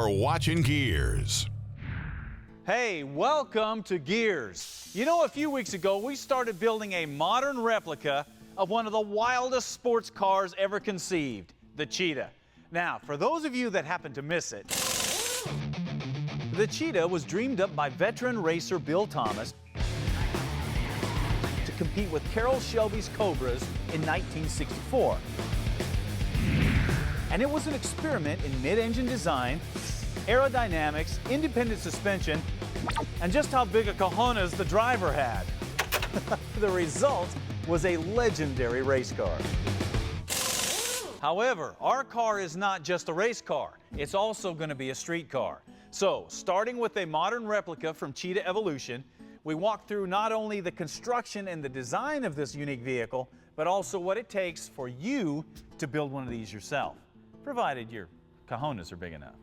You're watching Gearz. Hey, welcome to Gearz. You know, a few weeks ago, we started building a modern replica of one of the wildest sports cars ever conceived, the Cheetah. Now, for those of you that happen to miss it, the Cheetah was dreamed up by veteran racer Bill Thomas to compete with Carroll Shelby's Cobras in 1964. And it was an experiment in mid-engine design, aerodynamics, independent suspension, and just how big a cojones the driver had. The result was a legendary race car. However, our car is not just a race car. It's also going to be a street car. So, starting with a modern replica from Cheetah Evolution, we walk through not only the construction and the design of this unique vehicle, but also what it takes for you to build one of these yourself, provided your cojones are big enough.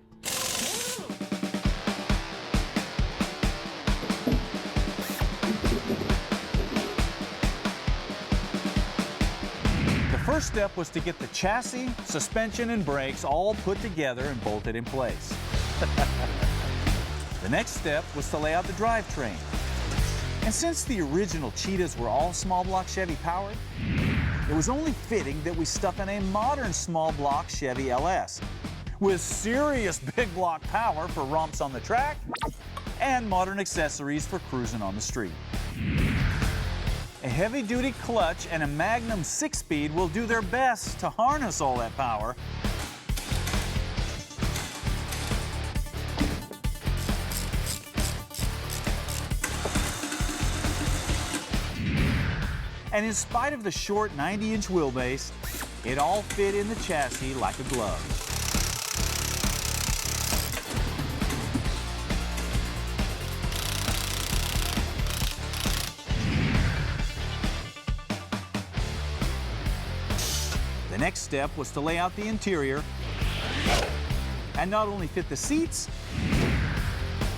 The first step was to get the chassis, suspension, and brakes all put together and bolted in place. The next step was to lay out the drivetrain. And since the original Cheetahs were all small block Chevy powered, it was only fitting that we stuck in a modern small block Chevy LS with serious big block power for romps on the track and modern accessories for cruising on the street. A heavy-duty clutch and a Magnum 6-speed will do their best to harness all that power. And in spite of the short 90-inch wheelbase, it all fit in the chassis like a glove. The next step was to lay out the interior and not only fit the seats,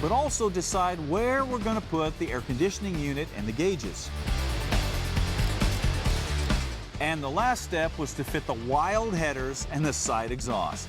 but also decide where we're going to put the air conditioning unit and the gauges. And the last step was to fit the wild headers and the side exhaust.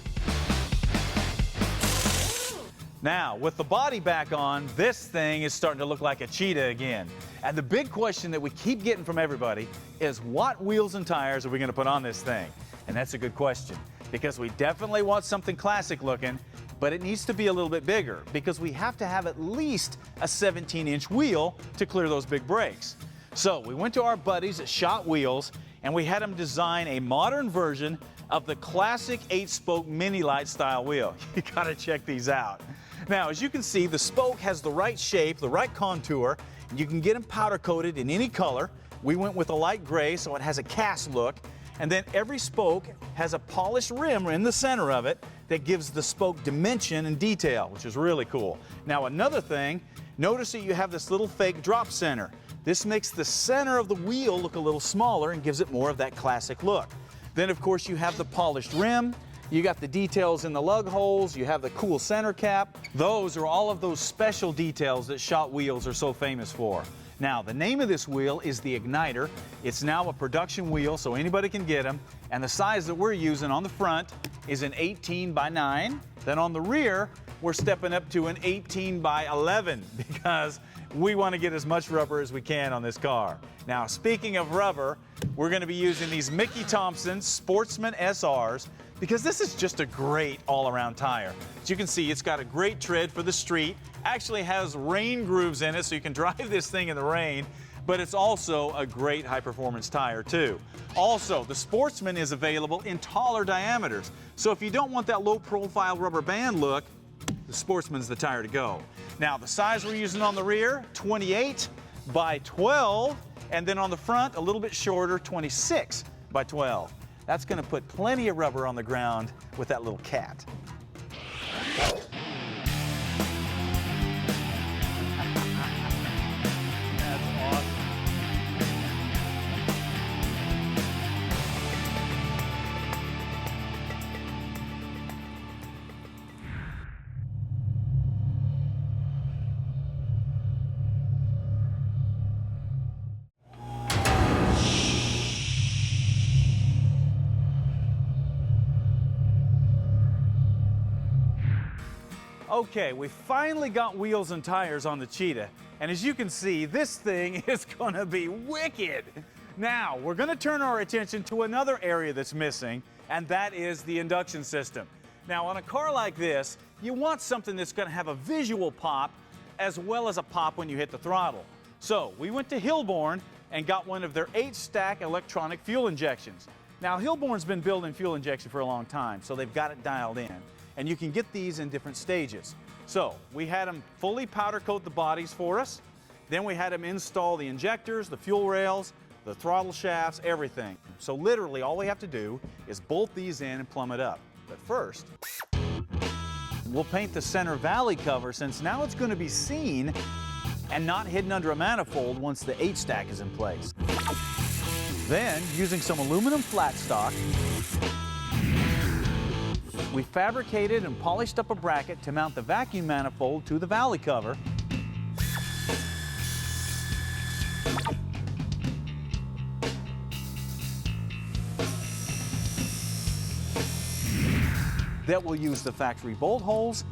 Now, with the body back on, this thing is starting to look like a Cheetah again. And the big question that we keep getting from everybody is, what wheels and tires are we going to put on this thing? And that's a good question, because we definitely want something classic looking, but it needs to be a little bit bigger, because we have to have at least a 17-inch wheel to clear those big brakes. So we went to our buddies at Shot Wheels, and we had them design a modern version of the classic 8-spoke mini light style wheel. You gotta check these out. Now, as you can see, the spoke has the right shape, the right contour. You can get them powder coated in any color. We went with a light gray, so it has a cast look. And then every spoke has a polished rim in the center of it that gives the spoke dimension and detail, which is really cool. Now, another thing, notice that you have this little fake drop center. This makes the center of the wheel look a little smaller and gives it more of that classic look. Then, of course, you have the polished rim. You got the details in the lug holes. You have the cool center cap. Those are all of those special details that Shot Wheels are so famous for. Now, the name of this wheel is the Igniter. It's now a production wheel, so anybody can get them. And the size that we're using on the front is an 18 by 9. Then on the rear, we're stepping up to an 18 by 11 because we want to get as much rubber as we can on this car. Now, speaking of rubber, we're going to be using these Mickey Thompson Sportsman SRs because this is just a great all-around tire. As you can see, it's got a great tread for the street, actually has rain grooves in it so you can drive this thing in the rain, but it's also a great high-performance tire too. Also, the Sportsman is available in taller diameters, so if you don't want that low-profile rubber band look, the Sportsman's the tire to go. Now, the size we're using on the rear, 28 by 12, and then on the front, a little bit shorter, 26 by 12. That's going to put plenty of rubber on the ground with that little cat. That's awesome. Okay, we finally got wheels and tires on the Cheetah, and as you can see, this thing is gonna be wicked. Now, we're gonna turn our attention to another area that's missing, and that is the induction system. Now, on a car like this, you want something that's gonna have a visual pop as well as a pop when you hit the throttle. So, we went to Hilborn and got one of their 8-stack electronic fuel injections. Now, Hilborn's been building fuel injection for a long time, so they've got it dialed in. And you can get these in different stages. So we had them fully powder coat the bodies for us. Then we had them install the injectors, the fuel rails, the throttle shafts, everything. So literally all we have to do is bolt these in and plumb it up. But first, we'll paint the center valley cover since now it's going to be seen and not hidden under a manifold once the 8-stack is in place. Then, using some aluminum flat stock, we fabricated and polished up a bracket to mount the vacuum manifold to the valley cover. That will use the factory bolt holes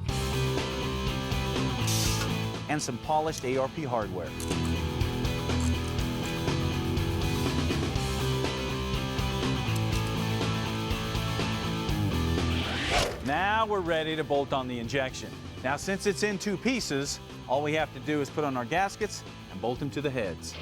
and some polished ARP hardware. Now we're ready to bolt on the injection. Now, since it's in 2 pieces, all we have to do is put on our gaskets and bolt them to the heads.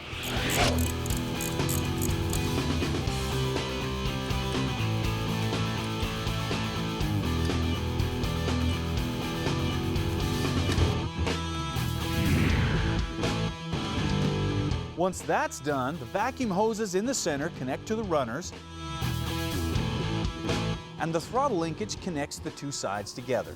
Once that's done, the vacuum hoses in the center connect to the runners, and the throttle linkage connects the 2 sides together.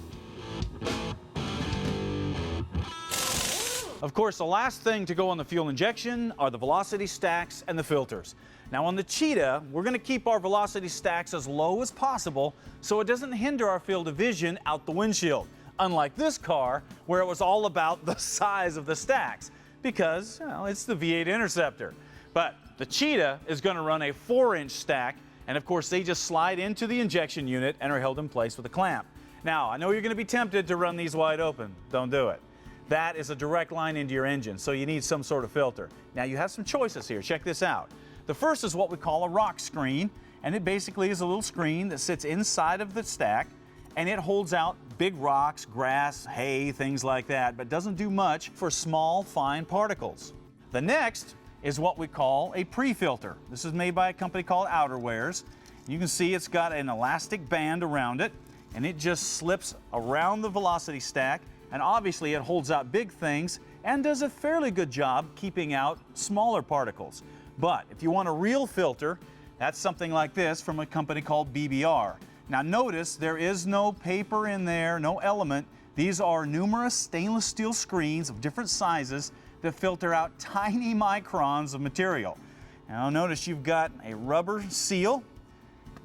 Of course, the last thing to go on the fuel injection are the velocity stacks and the filters. Now on the Cheetah, we're going to keep our velocity stacks as low as possible so it doesn't hinder our field of vision out the windshield, unlike this car where it was all about the size of the stacks because, well, it's the V8 Interceptor. But the Cheetah is going to run a 4-inch stack, and of course they just slide into the injection unit and are held in place with a clamp. Now, I know you're going to be tempted to run these wide open. Don't do it. That is a direct line into your engine, so you need some sort of filter. Now, you have some choices here. Check this out. The first is what we call a rock screen, and it basically is a little screen that sits inside of the stack, and it holds out big rocks, grass, hay, things like that, but doesn't do much for small, fine particles. The next is what we call a pre-filter. This is made by a company called Outerwears. You can see it's got an elastic band around it, and it just slips around the velocity stack, and obviously it holds out big things and does a fairly good job keeping out smaller particles. But if you want a real filter, that's something like this from a company called BBR. Now notice there is no paper in there, no element. These are numerous stainless steel screens of different sizes that filter out tiny microns of material. Now notice you've got a rubber seal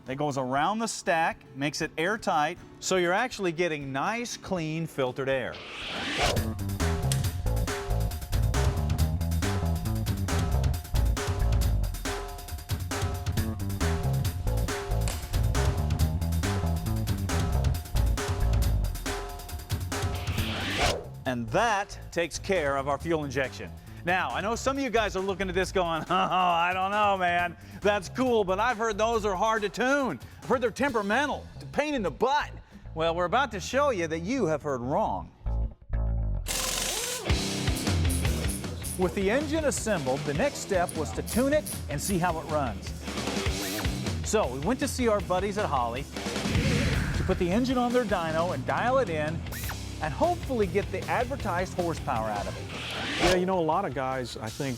that goes around the stack, makes it airtight, so you're actually getting nice, clean, filtered air. And that takes care of our fuel injection. Now, I know some of you guys are looking at this going, oh, I don't know, man. That's cool, but I've heard those are hard to tune. I've heard they're temperamental, a pain in the butt. Well, we're about to show you that you have heard wrong. With the engine assembled, the next step was to tune it and see how it runs. So we went to see our buddies at Holley to put the engine on their dyno and dial it in and hopefully get the advertised horsepower out of it. Yeah, you know, a lot of guys, I think,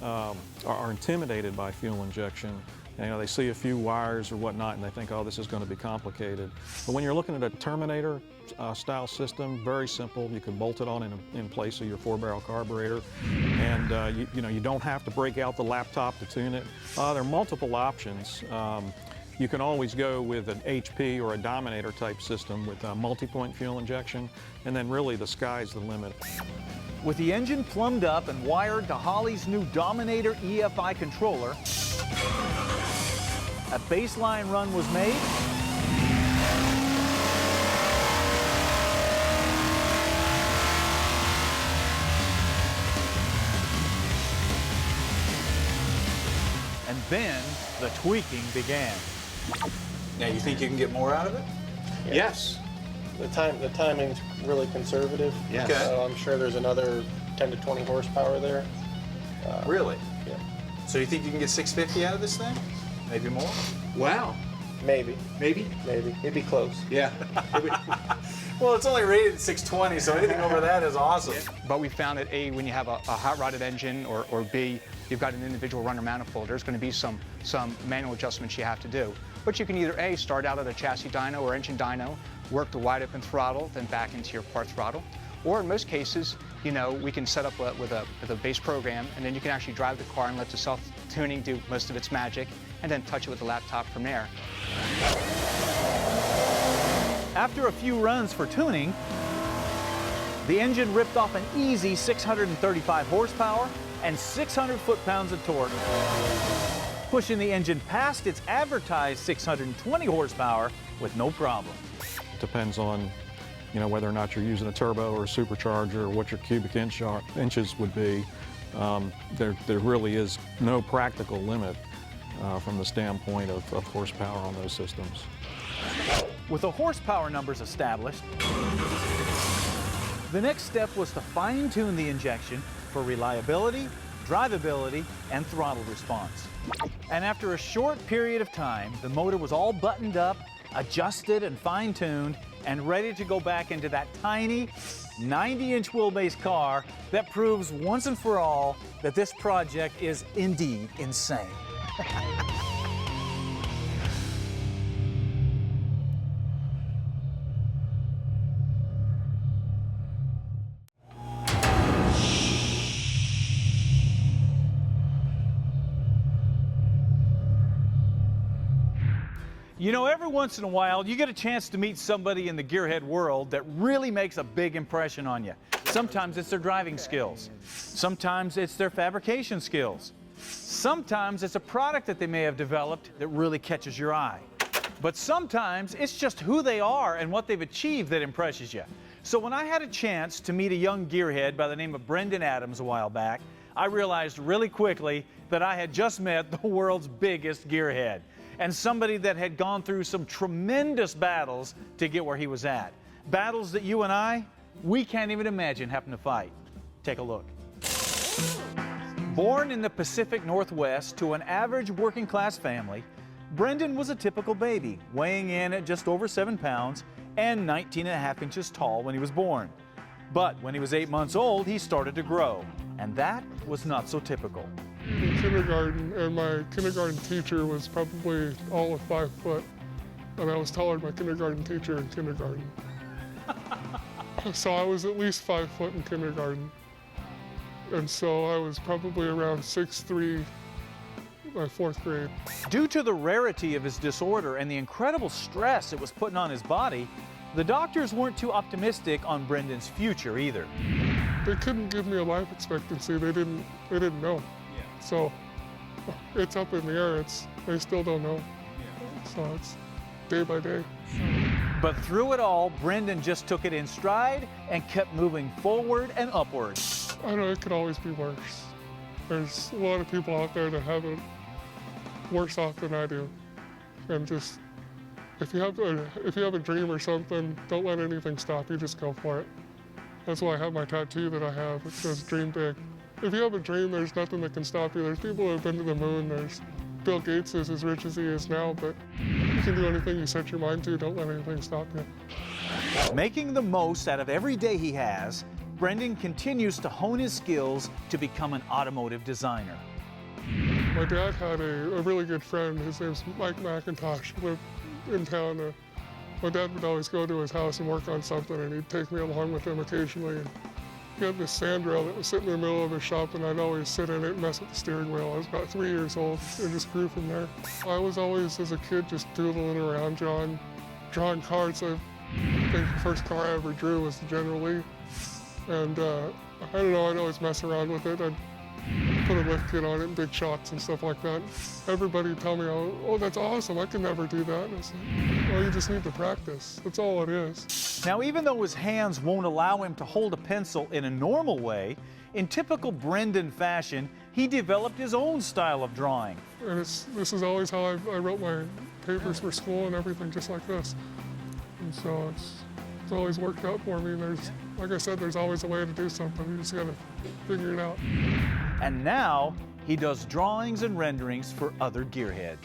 are intimidated by fuel injection. You know, they see a few wires or whatnot and they think, oh, this is going to be complicated. But when you're looking at a Terminator style system, very simple. You can bolt it on in place of your 4-barrel carburetor, and you don't have to break out the laptop to tune it. There are multiple options. You can always go with an HP or a Dominator type system with multi-point fuel injection, and then really the sky's the limit. With the engine plumbed up and wired to Holley's new Dominator EFI controller, a baseline run was made. And then the tweaking began. Now, you think you can get more out of it? Yes. The timing's really conservative. Yes. Okay. So I'm sure there's another 10 to 20 horsepower there. Really? Yeah. So you think you can get 650 out of this thing? Maybe more? Wow. Maybe. Maybe? Maybe. It'd be close. Yeah. Well, it's only rated 620, so anything over that is awesome. But we found that A, when you have a hot-rodded engine, or B, you've got an individual runner manifold, there's going to be some manual adjustments you have to do. But you can either A, start out at a chassis dyno or engine dyno, work the wide open throttle, then back into your part throttle. Or in most cases, you know, we can set up with a base program, and then you can actually drive the car and let the self-tuning do most of its magic, and then touch it with the laptop from there. After a few runs for tuning, the engine ripped off an easy 635 horsepower and 600 foot-pounds of torque, pushing the engine past its advertised 620 horsepower with no problem. Depends on, you know, whether or not you're using a turbo or a supercharger or what your cubic inches would be. There really is no practical limit from the standpoint of horsepower on those systems. With the horsepower numbers established, the next step was to fine-tune the injection for reliability, drivability, and throttle response. And after a short period of time, the motor was all buttoned up, adjusted and fine-tuned, and ready to go back into that tiny 90-inch wheelbase car that proves once and for all that this project is indeed insane. You know, every once in a while, you get a chance to meet somebody in the gearhead world that really makes a big impression on you. Sometimes it's their driving skills. Sometimes it's their fabrication skills. Sometimes it's a product that they may have developed that really catches your eye. But sometimes it's just who they are and what they've achieved that impresses you. So when I had a chance to meet a young gearhead by the name of Brendan Adams a while back, I realized really quickly that I had just met the world's biggest gearhead, and somebody that had gone through some tremendous battles to get where he was at. Battles that you and I, we can't even imagine having to fight. Take a look. Born in the Pacific Northwest to an average working class family, Brendan was a typical baby, weighing in at just over 7 pounds and 19.5 inches tall when he was born. But when he was 8 months old, he started to grow, and that was not so typical. In kindergarten, and my kindergarten teacher was probably all of 5 foot, and I was taller than my kindergarten teacher in kindergarten. So I was at least 5 foot in kindergarten, and so I was probably around 6'3" by 4th grade. Due to the rarity of his disorder and the incredible stress it was putting on his body, the doctors weren't too optimistic on Brendan's future either. They couldn't give me a life expectancy. They didn't know. So it's up in the air. They still don't know. So it's day by day. But through it all, Brendan just took it in stride and kept moving forward and upward. I know it could always be worse. There's a lot of people out there that have it worse off than I do. And just, if you have a dream or something, don't let anything stop you, just go for it. That's why I have my tattoo that I have. It says dream big. If you have a dream, there's nothing that can stop you. There's people who have been to the moon. There's Bill Gates is as rich as he is now, but you can do anything you set your mind to. Don't let anything stop you. Making the most out of every day he has, Brendan continues to hone his skills to become an automotive designer. My dad had a really good friend. His name's Mike McIntosh. He lived in town. My dad would always go to his house and work on something, and he'd take me along with him occasionally. And he had this sandrail that was sitting in the middle of his shop, and I'd always sit in it and mess with the steering wheel. I was about 3 years old and just grew from there. I was always, as a kid, just doodling around, drawing cars. I think the first car I ever drew was the General Lee. And I don't know, I'd always mess around with it. I'd put a lift kit on it, big shots and stuff like that. Everybody would tell me, oh, that's awesome, I can never do that. And I said, well, you just need to practice. That's all it is. Now, even though his hands won't allow him to hold a pencil in a normal way, in typical Brendan fashion, he developed his own style of drawing. And this is always how I wrote my papers for school and everything, just like this. And so it's always worked out for me. There's, like I said, there's always a way to do something. You just gotta figure it out. And now he does drawings and renderings for other gearheads.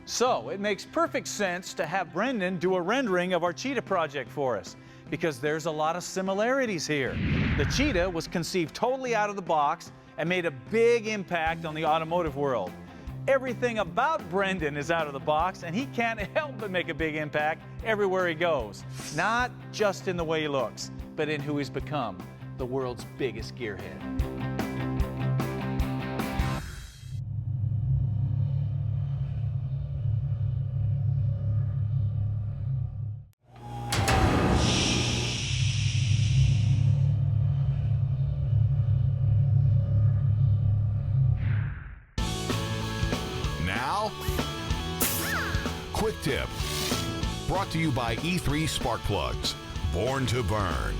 So it makes perfect sense to have Brendan do a rendering of our Cheetah project for us, because there's a lot of similarities here. The Cheetah was conceived totally out of the box and made a big impact on the automotive world. Everything about Brendan is out of the box, and he can't help but make a big impact everywhere he goes. Not just in the way he looks, but in who he's become, the world's biggest gearhead. Now, quick tip, brought to you by E3 Spark Plugs, born to burn.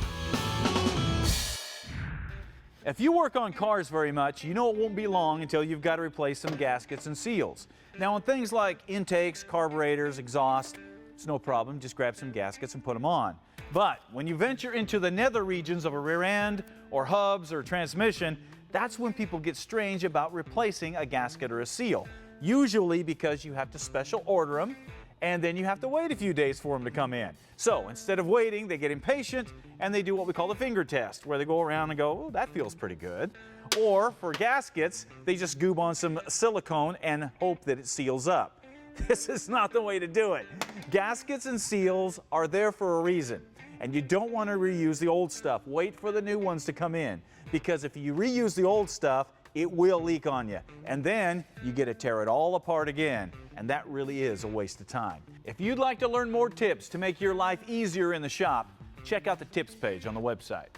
If you work on cars very much, you know it won't be long until you've got to replace some gaskets and seals. Now, on things like intakes, carburetors, exhaust, it's no problem, just grab some gaskets and put them on. But when you venture into the nether regions of a rear end or hubs or transmission, that's when people get strange about replacing a gasket or a seal. Usually because you have to special order them, and then you have to wait a few days for them to come in. So instead of waiting, they get impatient and they do what we call the finger test, where they go around and go, oh, that feels pretty good. Or for gaskets, they just goob on some silicone and hope that it seals up. This is not the way to do it. Gaskets and seals are there for a reason, and you don't want to reuse the old stuff. Wait for the new ones to come in, because if you reuse the old stuff, it will leak on you, and then you get to tear it all apart again, and that really is a waste of time. If you'd like to learn more tips to make your life easier in the shop, check out the tips page on the website.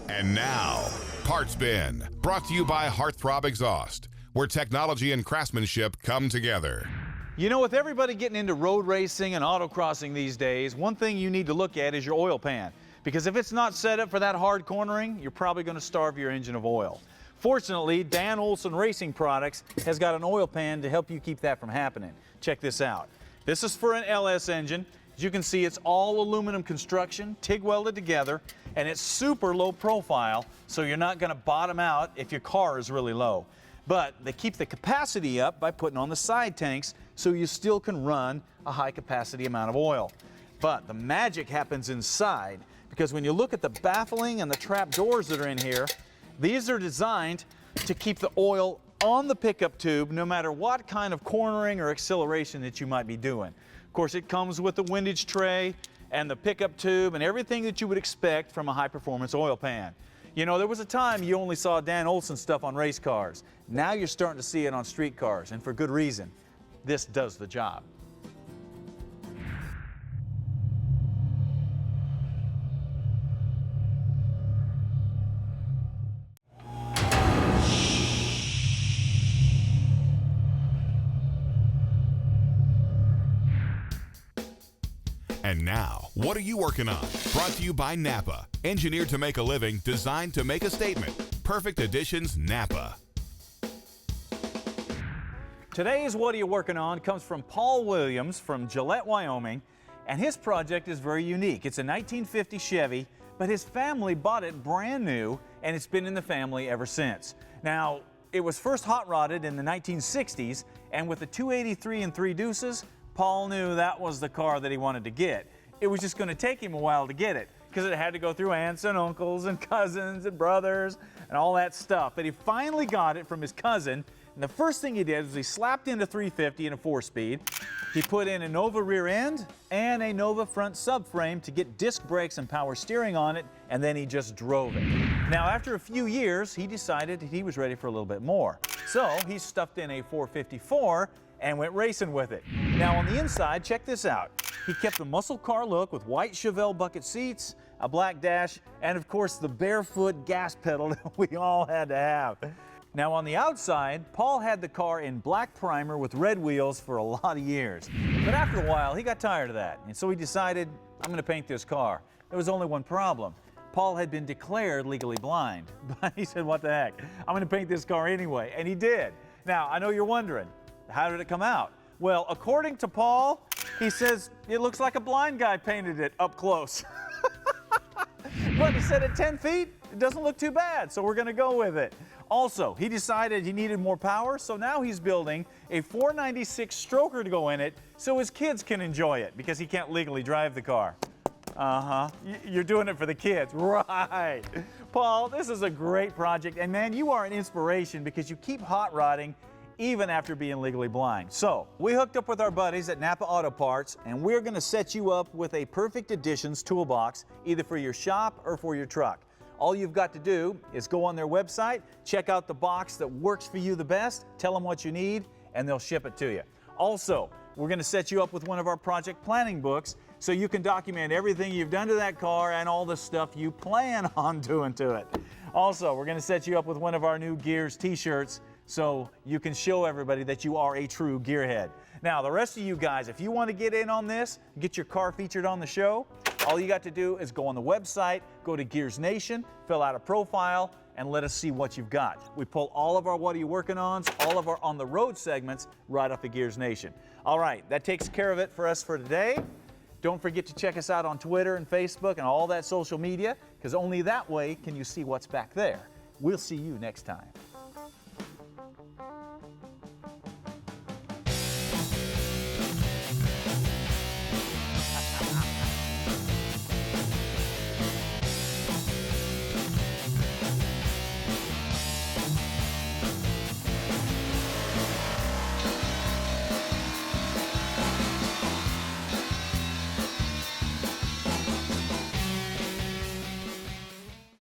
And now, Parts Bin, brought to you by Heartthrob Exhaust, where technology and craftsmanship come together. You know, with everybody getting into road racing and autocrossing these days, one thing you need to look at is your oil pan. Because if it's not set up for that hard cornering, you're probably going to starve your engine of oil. Fortunately, Dan Olson Racing Products has got an oil pan to help you keep that from happening. Check this out. This is for an LS engine. As you can see, it's all aluminum construction, TIG welded together, and it's super low profile, so you're not going to bottom out if your car is really low. But they keep the capacity up by putting on the side tanks, so you still can run a high capacity amount of oil. But the magic happens inside, because when you look at the baffling and the trap doors that are in here, these are designed to keep the oil on the pickup tube no matter what kind of cornering or acceleration that you might be doing. Of course, it comes with the windage tray and the pickup tube and everything that you would expect from a high-performance oil pan. You know, there was a time you only saw Dan Olson stuff on race cars. Now you're starting to see it on street cars, and for good reason. This does the job. And now, what are you working on? Brought to you by Napa. Engineered to make a living, designed to make a statement. Perfect Additions Napa. Today's What Are You Working On comes from Paul Williams from Gillette, Wyoming, and his project is very unique. It's a 1950 Chevy, but his family bought it brand new, and it's been in the family ever since. Now, it was first hot rodded in the 1960s, and with the 283 and 3 deuces, Paul knew that was the car that he wanted to get. It was just going to take him a while to get it, because it had to go through aunts and uncles and cousins and brothers and all that stuff. But he finally got it from his cousin, and the first thing he did was he slapped in a 350 and a 4-speed. He put in a Nova rear end and a Nova front subframe to get disc brakes and power steering on it, and then he just drove it. Now, after a few years, he decided he was ready for a little bit more. So he stuffed in a 454 and went racing with it. Now on the inside, check this out. He kept the muscle car look with white Chevelle bucket seats, a black dash, and of course the barefoot gas pedal that we all had to have. Now on the outside, Paul had the car in black primer with red wheels for a lot of years. But after a while, he got tired of that, and so he decided, I'm going to paint this car. There was only one problem. Paul had been declared legally blind, but he said, what the heck, I'm going to paint this car anyway, and he did. Now, I know you're wondering, how did it come out? Well, according to Paul, he says it looks like a blind guy painted it up close. But he said at 10 feet, it doesn't look too bad, so we're going to go with it. Also, he decided he needed more power, so now he's building a 496 stroker to go in it so his kids can enjoy it because he can't legally drive the car. You're doing it for the kids, right? Paul, this is a great project, and man, you are an inspiration because you keep hot rodding even after being legally blind. So, we hooked up with our buddies at Napa Auto Parts, and we're going to set you up with a Perfect Additions toolbox, either for your shop or for your truck. All you've got to do is go on their website, check out the box that works for you the best, tell them what you need, and they'll ship it to you. Also, we're going to set you up with one of our project planning books so you can document everything you've done to that car and all the stuff you plan on doing to it. Also, we're going to set you up with one of our new Gearz t-shirts so you can show everybody that you are a true gearhead. Now, the rest of you guys, if you want to get in on this, get your car featured on the show, all you got to do is go on the website, go to Gearz Nation, fill out a profile, and let us see what you've got. We pull all of our What Are You Working Ons, all of our On the Road segments right off of Gearz Nation. All right, that takes care of it for us for today. Don't forget to check us out on Twitter and Facebook and all that social media, because only that way can you see what's back there. We'll see you next time.